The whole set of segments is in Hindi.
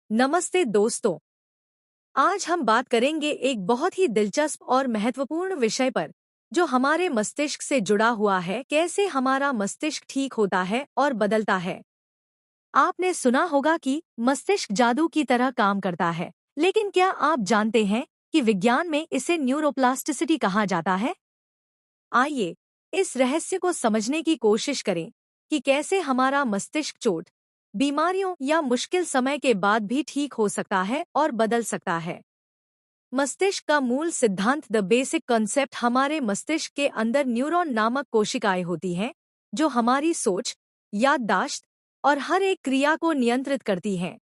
नमस्ते दोस्तों। आज हम बात करेंगे एक बहुत ही दिलचस्प और महत्वपूर्ण विषय पर जो हमारे मस्तिष्क से जुड़ा हुआ है। कैसे हमारा मस्तिष्क ठीक होता है और बदलता है। आपने सुना होगा कि मस्तिष्क जादू की तरह काम करता है, लेकिन क्या आप जानते हैं कि विज्ञान में इसे न्यूरोप्लास्टिसिटी कहा जाता है। आइए इस रहस्य को समझने की कोशिश करें कि कैसे हमारा मस्तिष्क चोट, बीमारियों या मुश्किल समय के बाद भी ठीक हो सकता है और बदल सकता है। मस्तिष्क का मूल सिद्धांत, द बेसिक कॉन्सेप्ट। हमारे मस्तिष्क के अंदर न्यूरॉन नामक कोशिकाएं होती हैं जो हमारी सोच, याददाश्त और हर एक क्रिया को नियंत्रित करती हैं।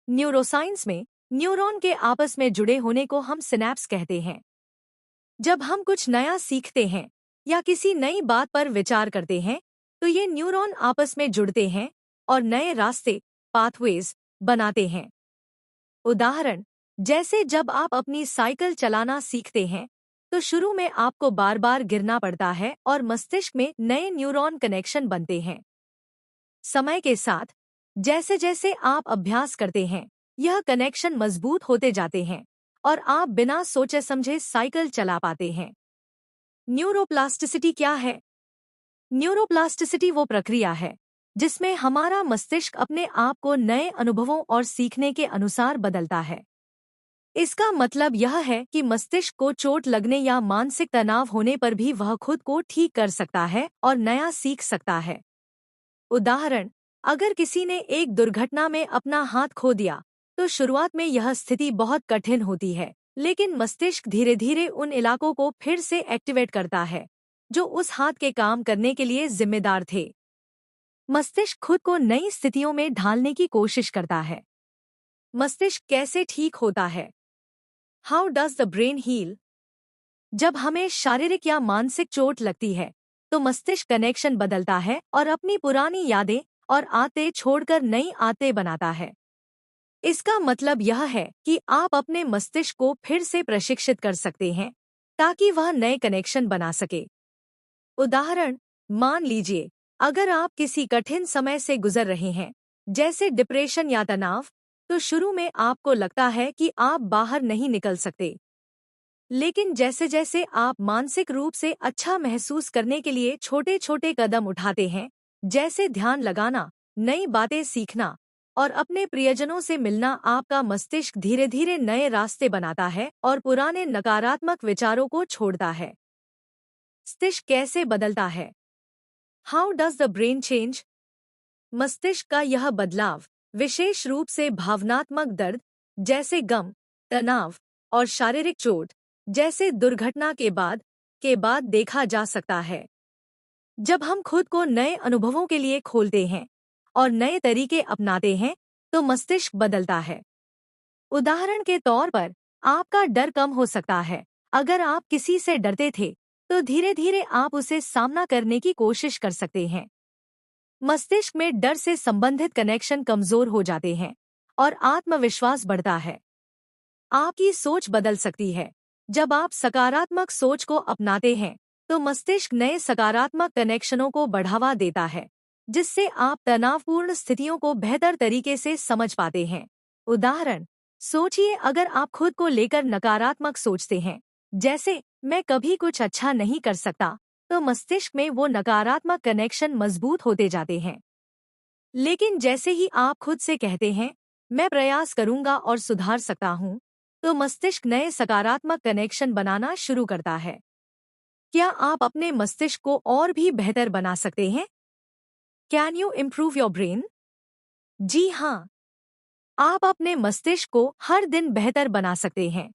न्यूरोसाइंस में न्यूरॉन के आपस में जुड़े होने को हम सिनैप्स कहते हैं। जब हम कुछ नया सीखते हैं या किसी नई बात पर विचार करते हैं तो ये न्यूरॉन आपस में जुड़ते हैं और नए रास्ते, पाथवेज बनाते हैं। उदाहरण, जैसे जब आप अपनी साइकिल चलाना सीखते हैं तो शुरू में आपको बार बार गिरना पड़ता है और मस्तिष्क में नए न्यूरॉन कनेक्शन बनते हैं। समय के साथ जैसे जैसे आप अभ्यास करते हैं, यह कनेक्शन मजबूत होते जाते हैं और आप बिना सोचे समझे साइकिल चला पाते हैं। न्यूरोप्लास्टिसिटी क्या है? न्यूरोप्लास्टिसिटी वो प्रक्रिया है जिसमें हमारा मस्तिष्क अपने आप को नए अनुभवों और सीखने के अनुसार बदलता है। इसका मतलब यह है कि मस्तिष्क को चोट लगने या मानसिक तनाव होने पर भी वह खुद को ठीक कर सकता है और नया सीख सकता है। उदाहरण, अगर किसी ने एक दुर्घटना में अपना हाथ खो दिया तो शुरुआत में यह स्थिति बहुत कठिन होती है, लेकिन मस्तिष्क धीरे धीरे उन इलाकों को फिर से एक्टिवेट करता है जो उस हाथ के काम करने के लिए जिम्मेदार थे। मस्तिष्क खुद को नई स्थितियों में ढालने की कोशिश करता है। मस्तिष्क कैसे ठीक होता है? How does the brain heal? जब हमें शारीरिक या मानसिक चोट लगती है तो मस्तिष्क कनेक्शन बदलता है और अपनी पुरानी यादें और आदतें छोड़कर नई आदतें बनाता है। इसका मतलब यह है कि आप अपने मस्तिष्क को फिर से प्रशिक्षित कर सकते हैं ताकि वह नए कनेक्शन बना सके। उदाहरण, मान लीजिए अगर आप किसी कठिन समय से गुजर रहे हैं, जैसे डिप्रेशन या तनाव, तो शुरू में आपको लगता है कि आप बाहर नहीं निकल सकते। लेकिन जैसे जैसे आप मानसिक रूप से अच्छा महसूस करने के लिए छोटे छोटे कदम उठाते हैं, जैसे ध्यान लगाना, नई बातें सीखना और अपने प्रियजनों से मिलना, आपका मस्तिष्क धीरे धीरे नए रास्ते बनाता है और पुराने नकारात्मक विचारों को छोड़ता है। मस्तिष्क कैसे बदलता है? How does the brain change? मस्तिष्क का यह बदलाव विशेष रूप से भावनात्मक दर्द, जैसे गम, तनाव और शारीरिक चोट, जैसे दुर्घटना के बाद देखा जा सकता है। जब हम खुद को नए अनुभवों के लिए खोलते हैं और नए तरीके अपनाते हैं तो मस्तिष्क बदलता है। उदाहरण के तौर पर, आपका डर कम हो सकता है। अगर आप किसी से डरते थे तो धीरे धीरे आप उसे सामना करने की कोशिश कर सकते हैं। मस्तिष्क में डर से संबंधित कनेक्शन कमजोर हो जाते हैं और आत्मविश्वास बढ़ता है। आपकी सोच बदल सकती है। जब आप सकारात्मक सोच को अपनाते हैं तो मस्तिष्क नए सकारात्मक कनेक्शनों को बढ़ावा देता है, जिससे आप तनावपूर्ण स्थितियों को बेहतर तरीके से समझ पाते हैं। उदाहरण, सोचिए अगर आप खुद को लेकर नकारात्मक सोचते हैं, जैसे मैं कभी कुछ अच्छा नहीं कर सकता, तो मस्तिष्क में वो नकारात्मक कनेक्शन मजबूत होते जाते हैं। लेकिन जैसे ही आप खुद से कहते हैं, मैं प्रयास करूंगा और सुधार सकता हूं, तो मस्तिष्क नए सकारात्मक कनेक्शन बनाना शुरू करता है। क्या आप अपने मस्तिष्क को और भी बेहतर बना सकते हैं? Can you improve your brain? जी हाँ, आप अपने मस्तिष्क को हर दिन बेहतर बना सकते हैं।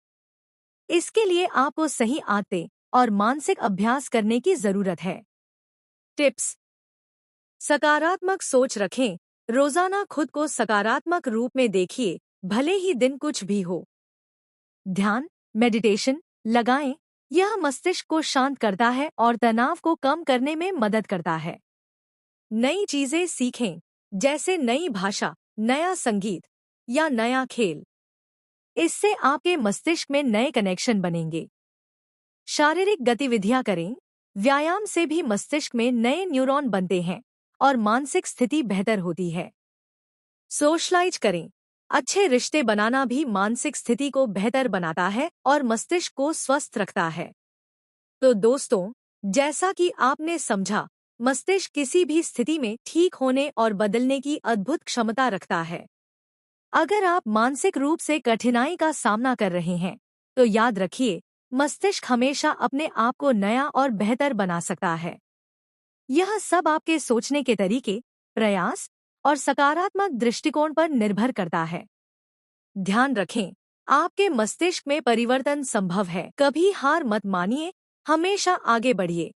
इसके लिए आपको सही आदतें और मानसिक अभ्यास करने की जरूरत है। टिप्स: सकारात्मक सोच रखें। रोजाना खुद को सकारात्मक रूप में देखिए, भले ही दिन कुछ भी हो। ध्यान, मेडिटेशन लगाएं। यह मस्तिष्क को शांत करता है और तनाव को कम करने में मदद करता है। नई चीजें सीखें, जैसे नई भाषा, नया संगीत या नया खेल। इससे आपके मस्तिष्क में नए कनेक्शन बनेंगे। शारीरिक गतिविधियां करें। व्यायाम से भी मस्तिष्क में नए न्यूरॉन बनते हैं और मानसिक स्थिति बेहतर होती है। सोशलाइज करें। अच्छे रिश्ते बनाना भी मानसिक स्थिति को बेहतर बनाता है और मस्तिष्क को स्वस्थ रखता है। तो दोस्तों, जैसा कि आपने समझा, मस्तिष्क किसी भी स्थिति में ठीक होने और बदलने की अद्भुत क्षमता रखता है। अगर आप मानसिक रूप से कठिनाई का सामना कर रहे हैं, तो याद रखिए, मस्तिष्क हमेशा अपने आप को नया और बेहतर बना सकता है। यह सब आपके सोचने के तरीके, प्रयास और सकारात्मक दृष्टिकोण पर निर्भर करता है। ध्यान रखें, आपके मस्तिष्क में परिवर्तन संभव है। कभी हार मत मानिए, हमेशा आगे बढ़िए।